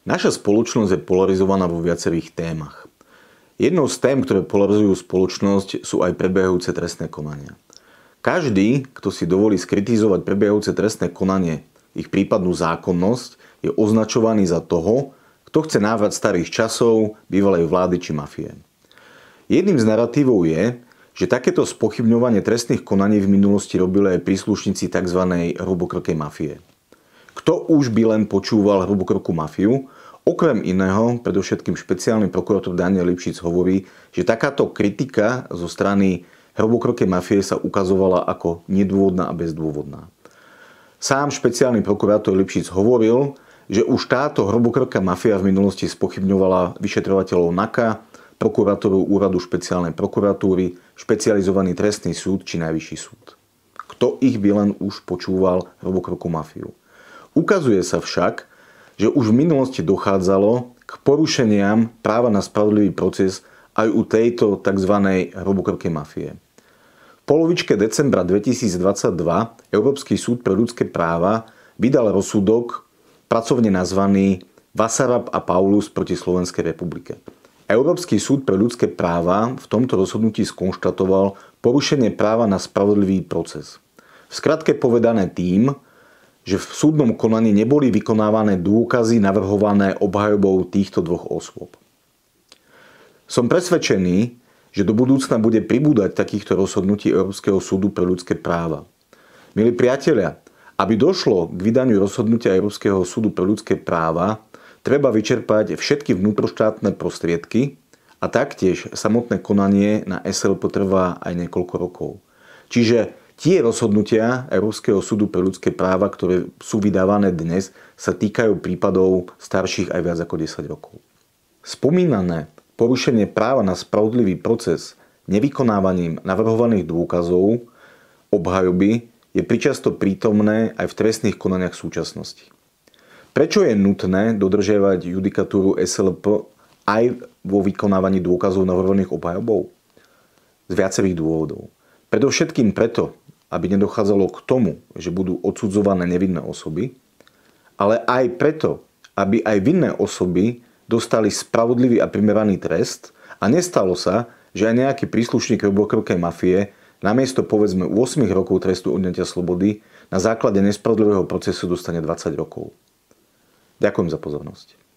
Naša spoločnosť je polarizovaná vo viacerých témach. Jednou z tém, ktoré polarizujú spoločnosť, sú aj prebiehajúce trestné konania. Každý, kto si dovolí skritizovať prebiehajúce trestné konanie, ich prípadnú zákonnosť, je označovaný za toho, kto chce návrat starých časov, bývalej vlády či mafie. Jedným z naratívov je, že takéto spochybňovanie trestných konaní v minulosti robili aj príslušníci tzv. Hrubokrkej mafie. Kto už by len počúval hrubokrkú mafiu, okrem iného, predovšetkým špeciálny prokurátor Daniel Lipšic hovorí, že takáto kritika zo strany hrubokrkej mafie sa ukazovala ako nedôvodná a bezdôvodná. Sám špeciálny prokurátor Lipšic hovoril, že už táto hrubokrká mafia v minulosti spochybňovala vyšetrovateľov NAKA, prokurátorov Úradu špeciálnej prokuratúry, špecializovaný trestný súd či Najvyšší súd. Kto ich by len už počúval hrubokrkú mafiu? Ukazuje sa však, že už v minulosti dochádzalo k porušeniam práva na spravodlivý proces aj u tejto tzv. Hrubokrkej mafie. V polovičke decembra 2022 Európsky súd pre ľudské práva vydal rozsudok pracovne nazvaný Vasarab a Paulus proti Slovenskej republike. Európsky súd pre ľudské práva v tomto rozhodnutí skonštatoval porušenie práva na spravodlivý proces. V skratke povedané tým, že v súdnom konaní neboli vykonávané dôkazy navrhované obhajobou týchto dvoch osôb. Som presvedčený, že do budúcna bude pribúdať takýchto rozhodnutí Európskeho súdu pre ľudské práva. Milí priatelia, aby došlo k vydaniu rozhodnutia Európskeho súdu pre ľudské práva, treba vyčerpať všetky vnútroštátne prostriedky a taktiež samotné konanie na SLP trvá aj niekoľko rokov. Čiže tie rozhodnutia Európskeho súdu pre ľudské práva, ktoré sú vydávané dnes, sa týkajú prípadov starších aj viac ako 10 rokov. Spomínané porušenie práva na spravodlivý proces nevykonávaním navrhovaných dôkazov obhajoby je pričasto prítomné aj v trestných konaniach súčasnosti. Prečo je nutné dodržiavať judikatúru SLP aj vo vykonávaní dôkazov navrhovaných obhajobou? Z viacerých dôvodov. Predovšetkým preto, aby nedochádzalo k tomu, že budú odsudzované nevinné osoby, ale aj preto, aby aj vinné osoby dostali spravodlivý a primeraný trest a nestalo sa, že aj nejaký príslušník hrubokrkej mafie namiesto povedzme 8 rokov trestu odňatia slobody na základe nespravodlivého procesu dostane 20 rokov. Ďakujem za pozornosť.